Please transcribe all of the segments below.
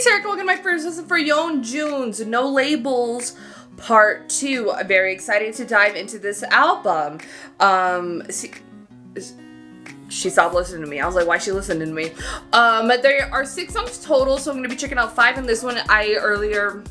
Sarah, welcome to my first listen for YEONJUN's No Labels Part 2. I'm very excited to dive into this album. She stopped listening to me. I was like, why is she listening to me? There are 6 songs total, so I'm going to be checking out 5 in this one. I earlier,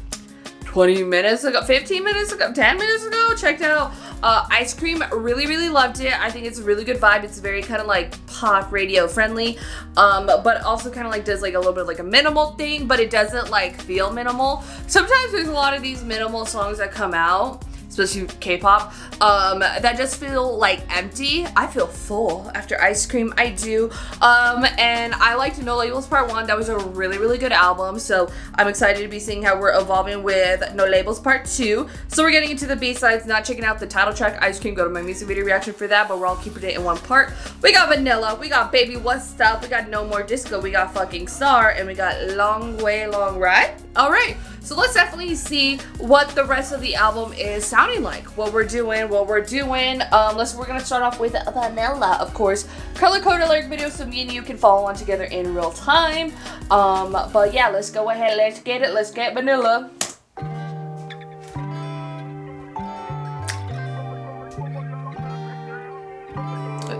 20 minutes ago, 15 minutes ago, 10 minutes ago, checked out Ice Cream. Really loved it. I think it's a really good vibe. It's very kind of like pop radio friendly, but also kind of like does like a little bit of like a minimal thing, but it doesn't like feel minimal. Sometimes there's a lot of these minimal songs that come out, especially K-pop, that just feel like empty. I feel full after Ice Cream, I do. And I liked No Labels Part 1. That was a really good album, so I'm excited to be seeing how we're evolving with No Labels Part 2. So we're getting into the B-sides, not checking out the title track, Ice Cream. Go to my music video reaction for that, but we're all keeping it in one part. We got Vanilla, we got Baby Wassup, we got No More Disco, we got Fxxking Star, and we got Long Way Long Ride. Alright, so let's definitely see what the rest of the album is sounding like. What we're doing. We're gonna start off with Vanilla, of course. Color-coded lyric video so me and you can follow on together in real time. But yeah, let's go ahead, let's get it, let's get Vanilla.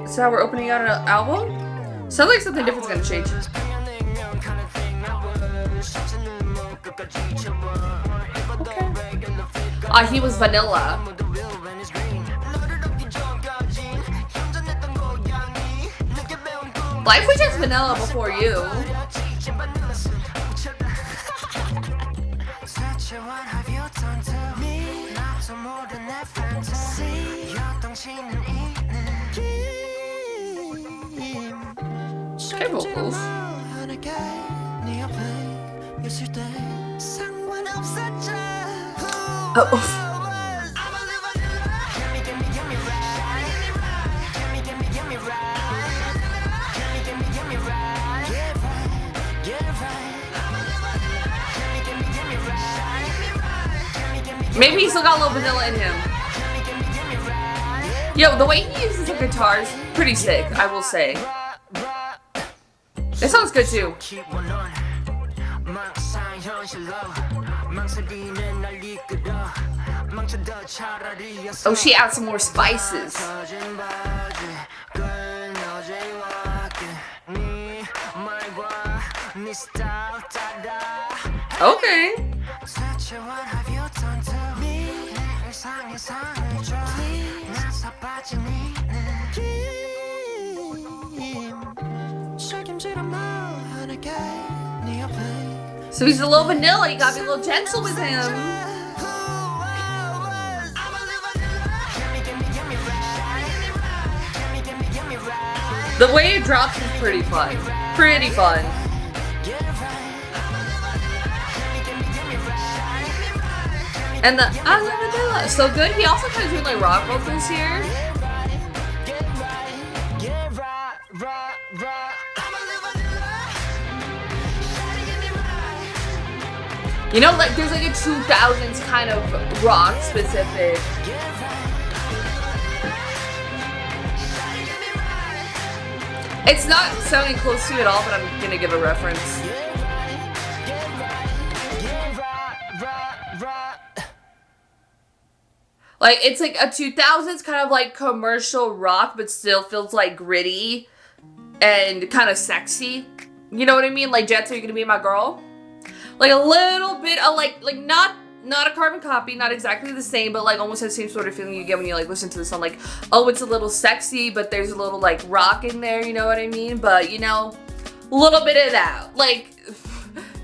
So how we're opening out an album? Sounds like something different's gonna change. Okay. He was Vanilla. Life was just Vanilla before you. Okay, vocals. Oh. Maybe he's still got a little vanilla in him. Yo, the way he uses the guitar is pretty sick, I will say. This sounds good too. Oh, she adds some more spices. Okay. So he's a little vanilla, you gotta be a little gentle with him. The way it drops is pretty fun. Pretty fun. And the I love vanilla, so good. He also kind of doing like rock vocals here. You know, like there's like a 2000s kind of rock specific. It's not sounding close to it at all, but I'm gonna give a reference. Like, it's like a 2000s kind of like commercial rock, but still feels like gritty and kind of sexy. You know what I mean? Like, Jets, Are You Gonna Be My Girl? Like a little bit of like not a carbon copy, not exactly the same, but like almost the same sort of feeling you get when you like listen to the song. Like, oh, it's a little sexy, but there's a little like rock in there, you know what I mean? But you know, a little bit of that, like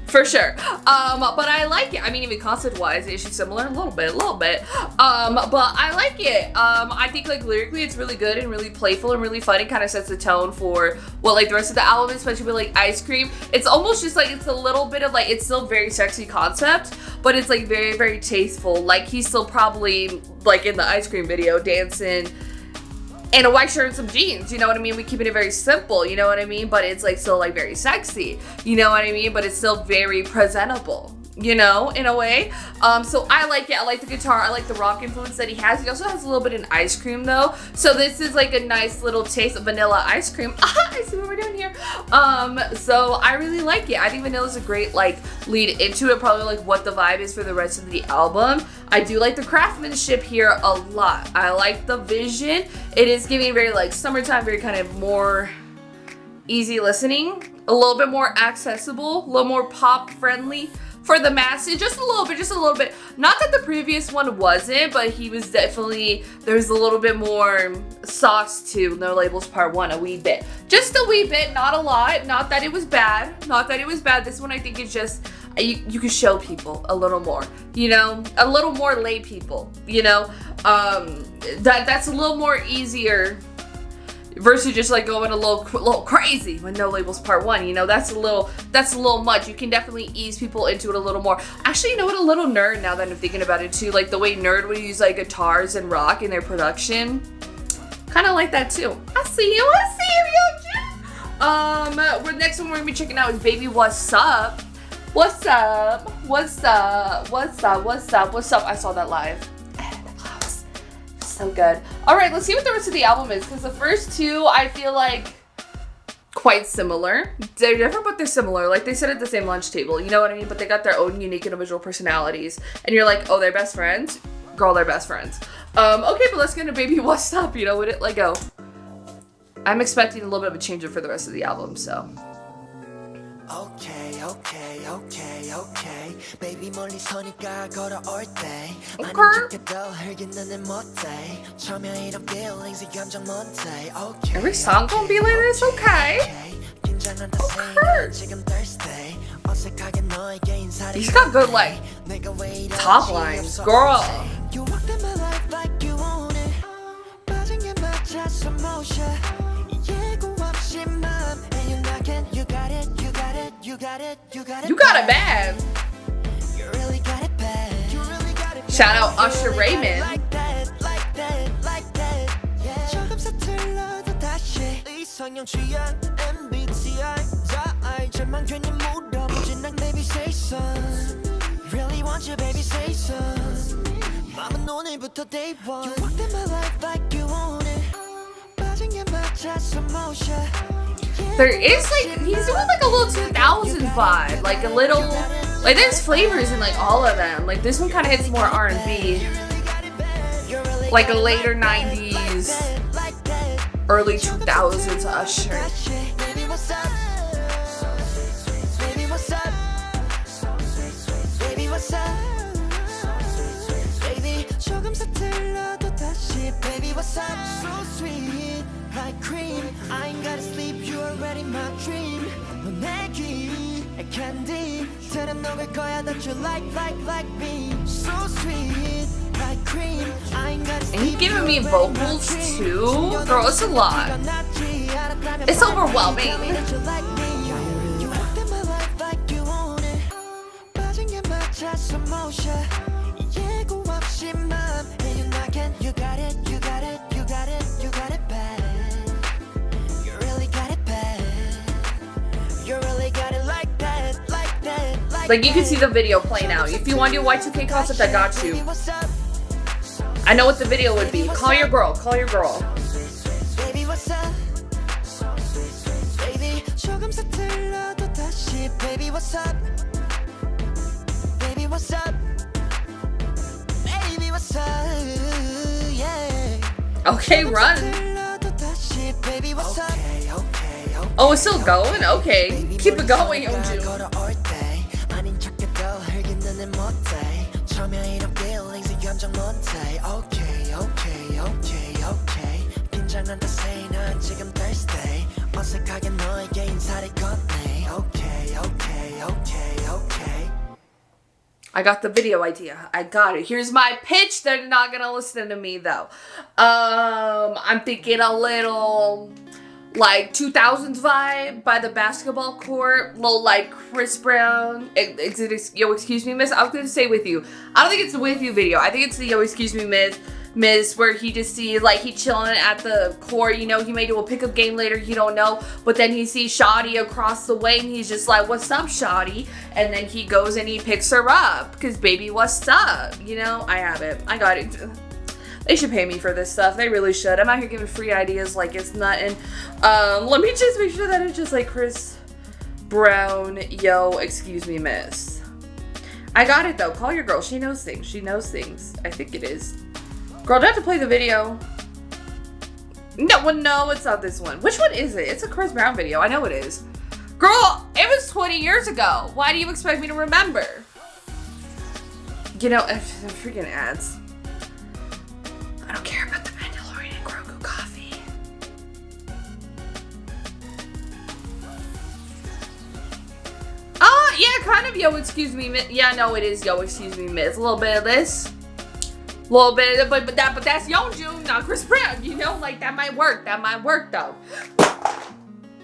for sure. But I like it. I mean, even concept wise, is she similar? A little bit. But I like it. I think like lyrically it's really good and really playful and really fun. It kind of sets the tone for what like the rest of the album, especially with like Ice Cream. It's almost just like it's a little bit of like, it's still very sexy concept, but it's like very tasteful. Like he's still probably like in the Ice Cream video dancing and a white shirt and some jeans, you know what I mean? We keeping it very simple, you know what I mean? But it's like still like very sexy, you know what I mean? But it's still very presentable. you know, in a way. So I like it. I like the guitar. I like the rock influence that he has. He also has a little bit in ice cream though. So this is like a nice little taste of vanilla ice cream. I see what we're doing here. So I really like it. I think vanilla is a great like lead into it. Probably like what the vibe is for the rest of the album. I do like the craftsmanship here a lot. I like the vision. It is giving very like summertime, very kind of more easy listening, a little bit more accessible, a little more pop friendly for the masses, just a little bit. Not that the previous one wasn't, but he was definitely, there's a little bit more sauce to No Labels Part 1, a wee bit. Just a wee bit, not a lot. Not that it was bad. This one I think is just, you can show people a little more, you know, a little more lay people, you know, that's a little more easier versus just like going a little crazy with No Labels Part 1, you know, that's a little much. You can definitely ease people into it a little more. Actually, you know what, a little Nerd, now that I'm thinking about it too, like the way Nerd would use like guitars and rock in their production, kind of like that too. I see you, YEONJUN. Next one we're gonna be checking out is Baby Wassup. What's up? I saw that live. So good. All right, let's see what the rest of the album is, because the first two I feel like quite similar. They're different, but they're similar. Like they sit at the same lunch table, you know what I mean? But they got their own unique individual personalities, and you're like, oh, they're best friends? Girl, they're best friends. Okay, but let's get into Baby Wassup, you know, with it, like, go. I'm expecting a little bit of a change up for the rest of the album, so. Okay. Baby 멀리 서니까 걸어올 때 아닌 척해도 흘기는 못해 처음에 이런 feelings 이 감정 못해 Every song gonna be like this? Okay. He's got good like top lines, girl. You walked in my life like you own it 빠진 게 맞춰서 motion 예고 없이 맘 and you're knocking you got it You got it bad. Shout out Usher Raymond. There is like, he's doing like a little 2000 vibe, like a little, like there's flavors in like all of them. Like this one kind of hits more R&B, like a later 90s, early 2000s Usher. Baby, what's up? So sweet, like cream. I ain't gotta sleep, you already my dream. 너 내 귀에 candy. 들은 녹을 거야 that you like me. So sweet, like cream. I ain't gotta sleep. And he's giving me vocals too? Girl, it's a lot. It's overwhelming. You walked in my life like you own it. 빠진 게 맞춰서 motion. 예고 없이 맘 and you're knocking. You got it bad. You really got it bad. You really got it like that. Like you can see the video playing out. If you want to do a Y2K concept, I got you. I know what the video would be. Call your girl. Baby, what's up? Baby, 조금 서툴러도 다시. Baby, what's up? Baby, what's up? Baby, what's up? Yeah. Okay, run. Oh, it's still going? Okay. Keep it going, YEONJUN. I got the video idea. I got it. Here's my pitch. They're not gonna listen to me though. I'm thinking a little like 2000s vibe by the basketball court. Little like Chris Brown. Yo, excuse me, miss. I was gonna say with you. I don't think it's the with you video. I think it's the yo, excuse me, miss. Miss, where he just sees, like, he chilling at the court, you know, he may do a pickup game later, you don't know, but then he sees Shawty across the way, and he's just like, what's up, Shawty? And then he goes and he picks her up, because baby, what's up? You know, I have it. I got it. They should pay me for this stuff. They really should. I'm out here giving free ideas like it's nothing. Let me just make sure that it's just like Chris Brown, yo, excuse me, miss. I got it, though. Call your girl. She knows things. She knows things. I think it is. Girl, do I have to play the video? No, it's not this one. Which one is it? It's a Chris Brown video. I know it is. Girl, it was 20 years ago. Why do you expect me to remember? You know, freaking ads. I don't care about the Mandalorian and Grogu coffee. Oh, yeah, kind of yo, excuse me. Yeah, no, it is yo, excuse me, miss. A little bit of this. A little bit, but that's YEONJUN, not Chris Brown, you know? Like, that might work. That might work, though.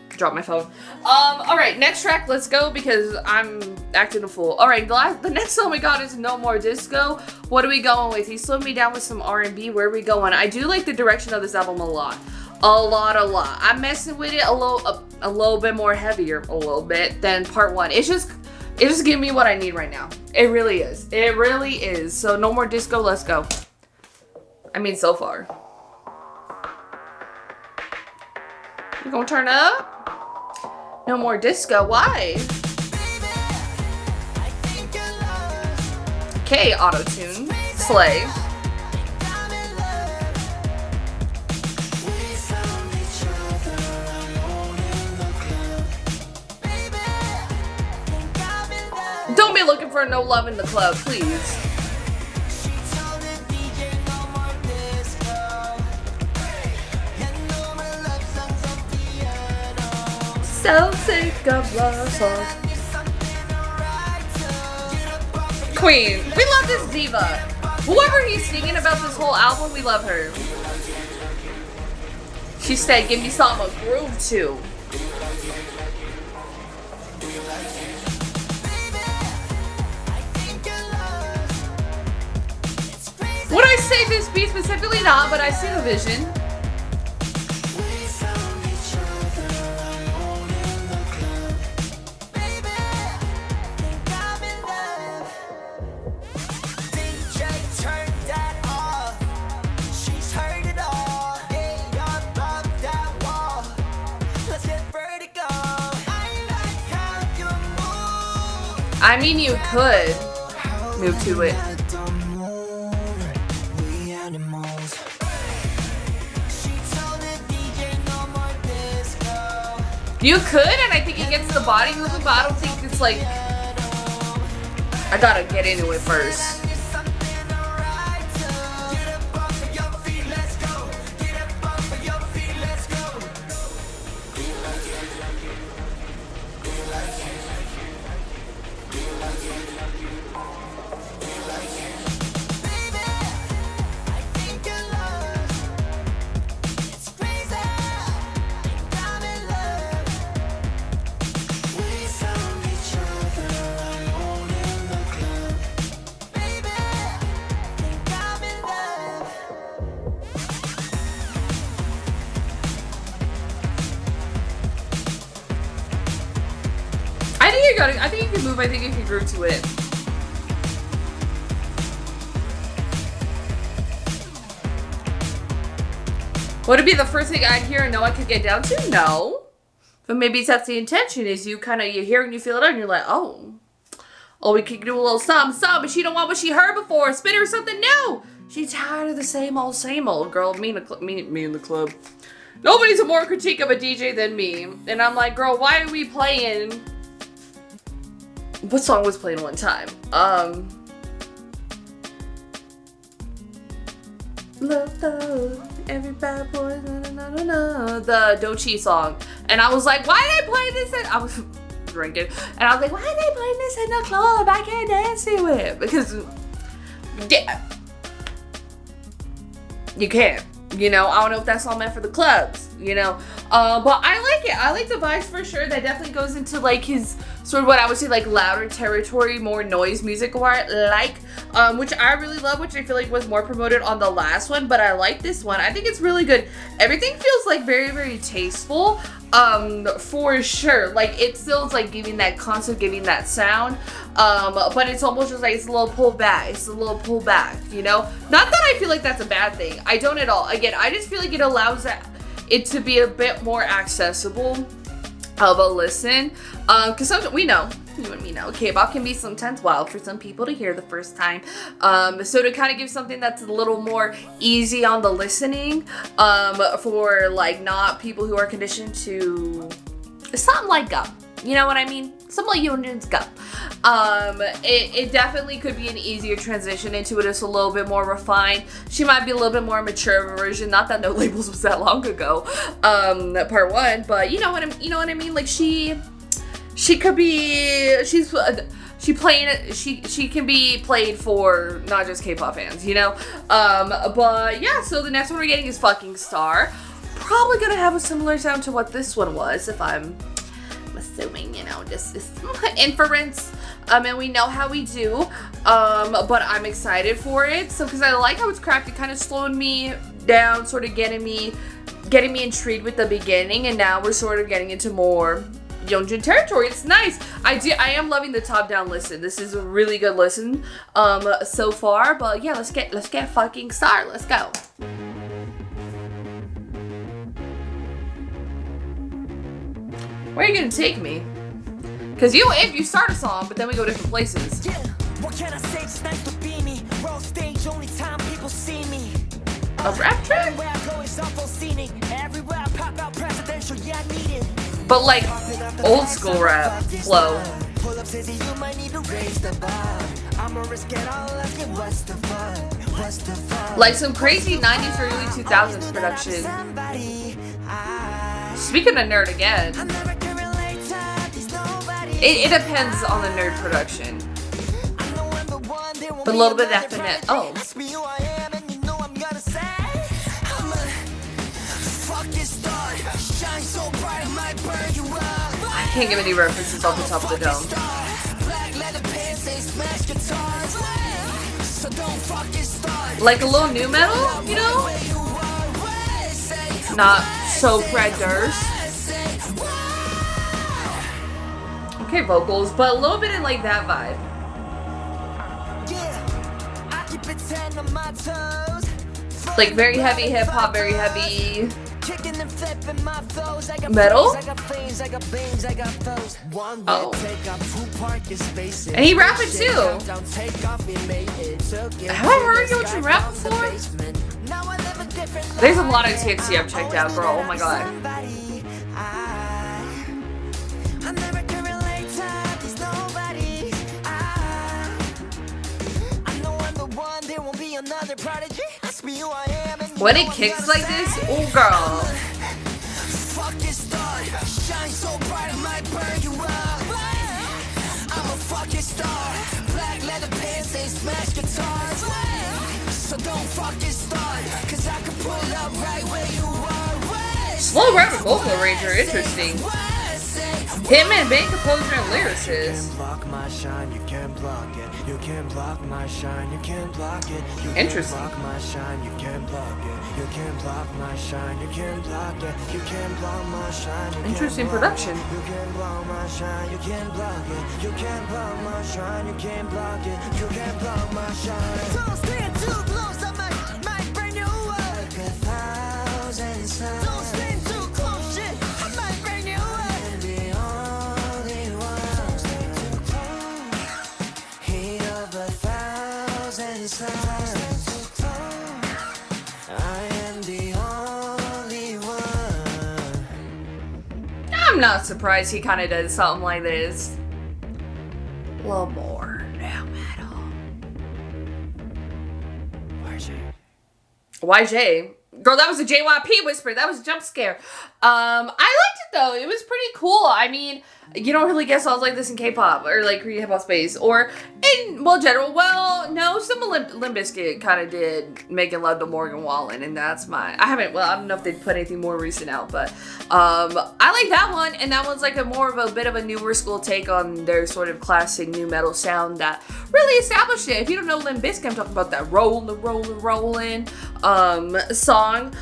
Drop my phone. All right, next track, let's go, because I'm acting a fool. All right, the next song we got is No More Disco. What are we going with? He slowed me down with some R&B. Where are we going? I do like the direction of this album a lot. A lot. I'm messing with it a little bit more heavier, a little bit, than part one. It's just giving me what I need right now. It really is. It really is. So No More Disco, let's go. I mean, so far. You gonna turn up? No More Disco, why? Okay, auto-tune. Slay. Don't be looking for no love in the club, please. So sick of love songs. Queen, we love this diva. Whoever he's singing about this whole album, we love her. She said, give me something to groove to. Would I say this beat specifically? Not, but I see the vision. I mean, you could move to it. You could, and I think it gets the body moving, but I don't think it's like... I gotta get into it first. I think you can move. I think you can groove to it. Would it be the first thing I'd hear and know I could get down to? No. But maybe that's the intention, is you hear and you feel it out and you're like, oh, we could do a little something, but she don't want what she heard before. Spin her something new. She's tired of the same old girl. Me in the club. Nobody's a more critique of a DJ than me. And I'm like, girl, why are we playing... What song was playing one time? Love, every bad boy, the Doechii song. And I was like, why are they playing this? I was drinking. And I was like, why are they playing this in the club? I can't dance to it. Because, yeah, you can't. You know, I don't know if that's all meant for the clubs, you know. But I like it. I like the vibes for sure. That definitely goes into like his sort of what I would say like louder territory, more noise music like, which I really love, which I feel like was more promoted on the last one, but I like this one. I think it's really good. Everything feels like very, very tasteful, for sure. Like it still is like giving that concept, giving that sound, but it's almost just like it's a little pulled back. It's a little pulled back, you know? Not that I feel like that's a bad thing. I don't at all. Again, I just feel like it allows it to be a bit more accessible of a listen, because sometimes we know, you and me know, K-pop can be sometimes wild for some people to hear the first time, so to kind of give something that's a little more easy on the listening, for like not people who are conditioned to something like gum, you know what I mean? Something like YEONJUN's gum. It definitely could be an easier transition into it. It's a little bit more refined. She might be a little bit more mature of a version. Not that No Labels was that long ago, part one, but you know what I mean? Like she could be, she can be played for not just K-pop fans, you know? But yeah, so the next one we're getting is Fxxking Star. Probably gonna have a similar sound to what this one was, if I'm assuming, you know, just inference, and we know how we do, but I'm excited for it. So because I like how it's crafted, kind of slowing me down, sort of getting me intrigued with the beginning, and now we're sort of getting into more YEONJUN territory. It's nice. I am loving the top-down listen. This is a really good listen so far. But yeah, let's get Fxxking Star. Let's go. Where are you gonna take me? Cause if you start a song, but then we go different places. Yeah, what can I say? It's nice to be me. World stage, only time people see me. A rap track? Everywhere I go is awful scenic. Everywhere I pop out presidential, yeah, I need it. But like old school rap flow. Pull up says you might need to raise the bar. I'ma risk it all, let's get what's the fun? What's the fun? Like some crazy 90s or early 2000s production. Speaking of nerd again, it depends on the nerd production. But a little bit of that finesse. Oh. I can't give any references off the top of the dome. Like a little new metal, you know? Not so Fred Durst. Okay, vocals, but a little bit in like that vibe. Like very heavy hip hop, very heavy metal. Oh. And he rapping too. Have I heard YEONJUN rap before? There's a lot of TXT I've checked out, girl. Oh my god. When it kicks like this, oh girl. Slow rapper vocal arranger, interesting. Hitman, band composer, and lyricist. Interesting. Interesting production. Don't stand too close, I might bring you up. Don't stand too close, shit, I might bring you up. I'm not surprised he kind of does something like this. A little more now metal. YJ. Girl, that was a JYP whisper. That was a jump scare. I liked it though. It was pretty cool. I mean, you don't really get songs like this in K-pop or like Korean hip-hop space or in, well, general. Well, no, some Limp Bizkit kind of did Making Love to Morgan Wallen, and that's my, I don't know if they put anything more recent out, but I like that one, and that one's like a more of a bit of a newer school take on their sort of classic new metal sound that really established it. If you don't know Limp Bizkit, I'm talking about that rollin' song.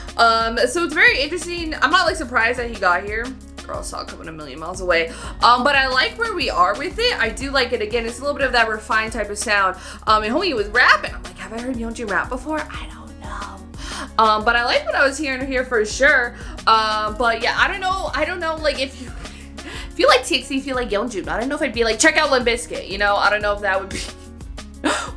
So it's very interesting. I'm not like surprised that he got here. Girl, saw it coming a million miles away. But I like where we are with it. I do like it. Again, it's a little bit of that refined type of sound. And homie was rapping. I'm like, have I heard YEONJUN rap before? I don't know. But I like what I was hearing here for sure. But yeah, I don't know, like if you like TXT, if you like YEONJUN, I don't know if I'd be like, check out Limp Bizkit, you know? I don't know if that would be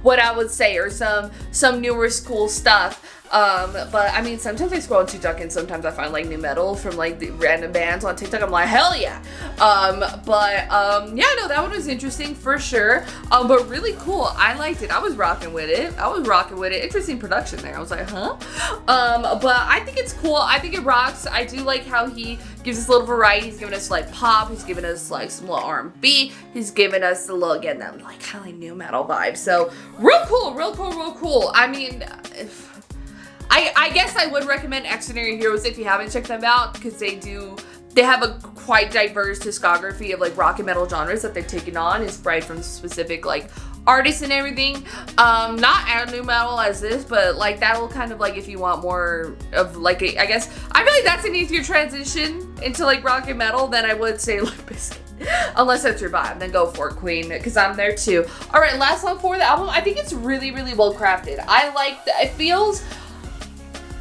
what I would say, or some newer school stuff. But I mean, sometimes I scroll on TikTok and sometimes I find like new metal from like the random bands on TikTok. I'm like, hell yeah. Yeah, no, that one was interesting for sure. But really cool. I liked it. I was rocking with it. Interesting production there. I was like, huh? But I think it's cool. I think it rocks. I do like how he gives us a little variety. He's giving us like pop. He's giving us like some little R&B. He's giving us a little, again, that like kind of like new metal vibe. So real cool. I mean, I guess I would recommend Extraordinary Heroes if you haven't checked them out, because they have a quite diverse discography of like rock and metal genres that they've taken on, inspired from specific like artists and everything. Not as new metal as this, but like that'll kind of like, if you want more of like I guess I feel like that's an easier transition into like rock and metal than I would say Limp Bizkit. Unless that's your vibe, then go for it, queen, because I'm there too. All right, last song for the album. I think it's really well crafted. I like it feels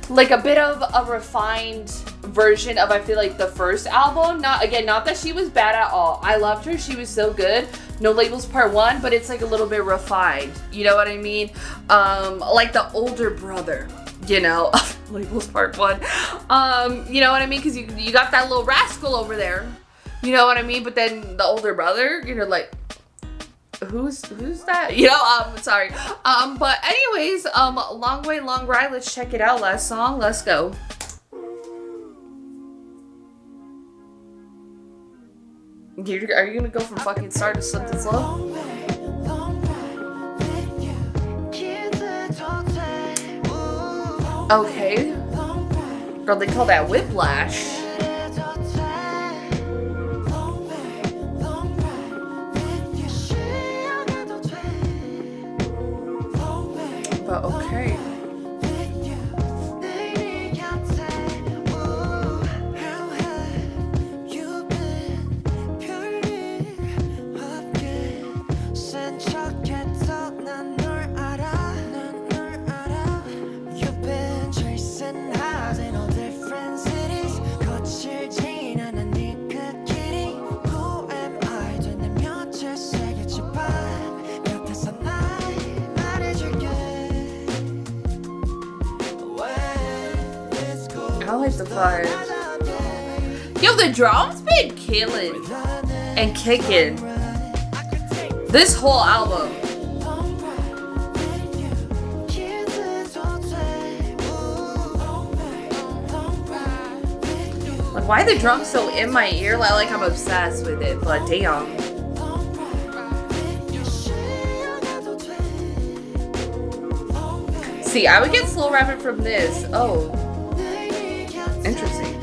like a bit of a refined version of, I feel like, the first album. Not that she was bad at all. I loved her. She was so good. No Labels Part 1, but it's like a little bit refined. You know what I mean? Like the older brother, you know, Labels Part 1. You know what I mean? Because you got that little rascal over there. You know what I mean? But then the older brother, you're like, who's that? You know, sorry. But anyways, Long Way, Long Ride. Let's check it out. Last song. Let's go. Are you gonna go from fucking star to something slow? Okay. Girl, they call that whiplash. But okay. I like the vibes. Yo, the drums been killing and kicking this whole album. Like, why are the drums so in my ear? Like I'm obsessed with it, but damn. See, I would get slow rapping from this. Oh. Interesting.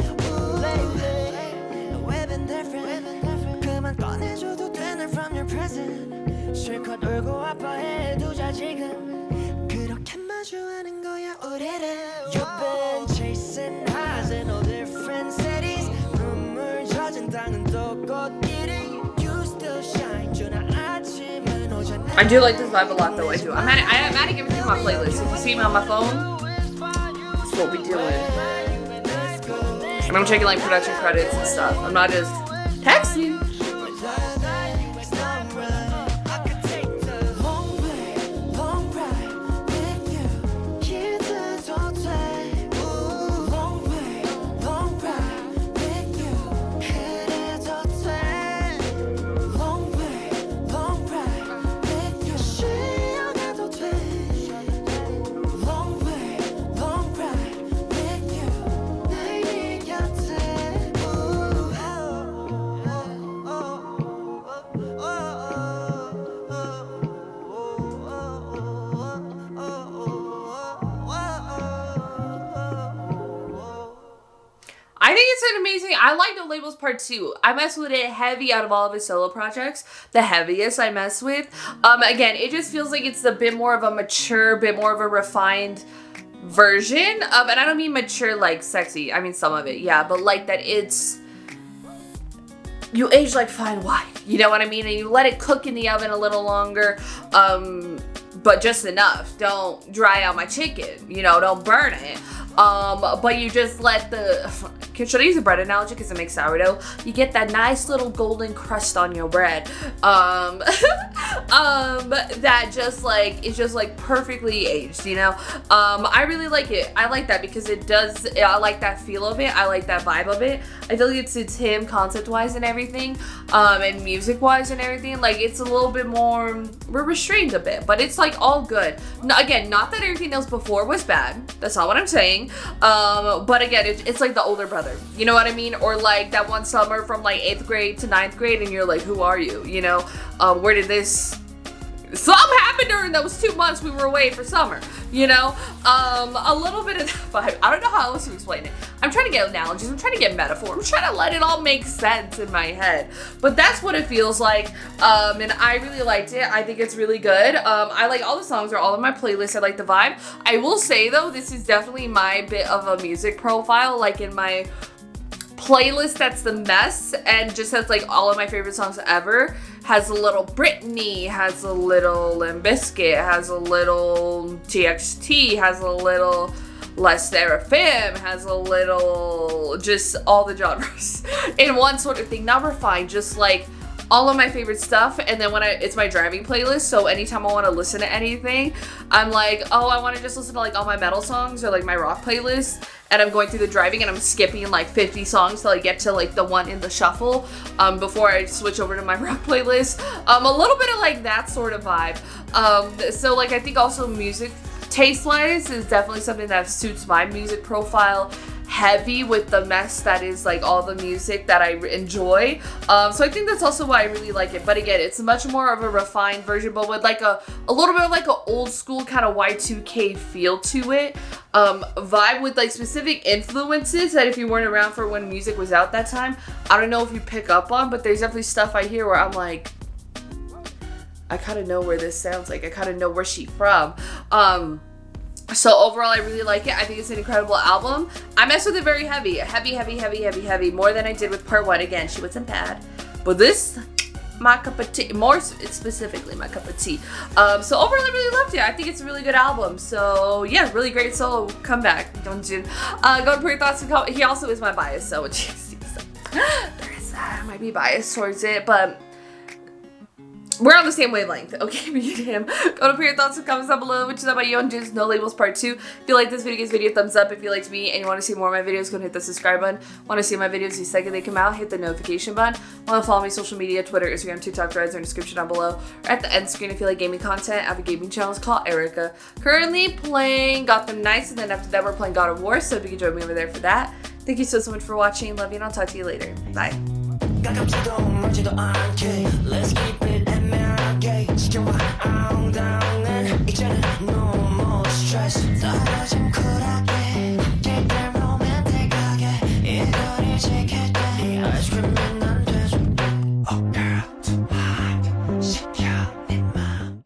I do like this vibe a lot though. I do. I'm adding everything to my playlist. If you see me on my phone, that's what we doing. And I'm checking like production credits and stuff. I'm not just texting. it's an amazing, I like No Labels Part 2. I mess with it heavy out of all of his solo projects. The heaviest I mess with. Again, it just feels like it's a bit more of a mature, bit more of a refined version of, and I don't mean mature like sexy, I mean some of it, yeah, but like that it's, you age like fine wine, you know what I mean? And you let it cook in the oven a little longer, but just enough. Don't dry out my chicken, you know, don't burn it. But you just let the, should I use a bread analogy because it makes sourdough? You get that nice little golden crust on your bread. That just like, it's just like perfectly aged, you know? I really like it. I like that because it does, I like that feel of it. I like that vibe of it. I feel like it's him concept-wise and everything, and music-wise and everything. Like, it's a little bit more, we're restrained a bit, but it's like all good. No, again, not that everything else before was bad. That's not what I'm saying. But again, it's like the older brother, you know what I mean? Or like that one summer from like 8th grade to 9th grade and you're like, who are you? You know, where did this, something happened during those 2 months we were away for summer, you know? A little bit of that vibe. I don't know how else to explain it. I'm trying to get analogies, I'm trying to get metaphor, I'm trying to let it all make sense in my head. But that's what it feels like, and I really liked it. I think it's really good. I like all the songs, are all in my playlist. I like the vibe. I will say though, this is definitely my bit of a music profile, like in my playlist that's the mess and just has like all of my favorite songs ever. Has a little Britney, has a little Limp Bizkit, has a little TXT, has a little Les Seraphim, has a little, just all the genres in one sort of thing. Not refined, just like all of my favorite stuff. And then when it's my driving playlist, so anytime I want to listen to anything, I'm like, oh, I want to just listen to like all my metal songs or like my rock playlist, and I'm going through the driving and I'm skipping like 50 songs till I get to like the one in the shuffle before I switch over to my rock playlist. A little bit of like that sort of vibe. So like I think also music taste-wise is definitely something that suits my music profile, heavy with the mess that is like all the music that I enjoy. So I think that's also why I really like it. But again, it's much more of a refined version, but with like a little bit of like an old school kind of Y2K feel to it. Vibe with like specific influences that if you weren't around for when music was out that time, I don't know if you pick up on, but there's definitely stuff I hear where I'm like, I kind of know where this sounds like. I kind of know where she's from. So overall, I really like it. I think it's an incredible album. I mess with it very heavy. Heavy. More than I did with part 1. Again, she wasn't bad. But this, my cup of tea. More specifically, my cup of tea. So overall, I really loved it. I think it's a really good album. So yeah, really great solo comeback. YEONJUN. Go to put your thoughts in comments. He also is my bias, so there is that. I might be biased towards it, but we're on the same wavelength, okay, me and him. Go to put your thoughts and comments down below, which is about YEONJUN's No Labels Part 2. If you like this video, give this video a thumbs up. If you liked me and you want to see more of my videos, go and hit the subscribe button. Want to see my videos the second they come out, hit the notification button. Want to follow me on social media, Twitter, Instagram, TikTok, threads, or in the description down below. Or at the end screen if you like gaming content. I have a gaming channel called Erica. Currently playing Gotham Knights, and then after that we're playing God of War, so if you can join me over there for that. Thank you so much for watching. Love you, and I'll talk to you later. Bye. Let's keep it 애매하게 지켜봐 I'm down and 이제는 no more stress 떨어진 쿨하게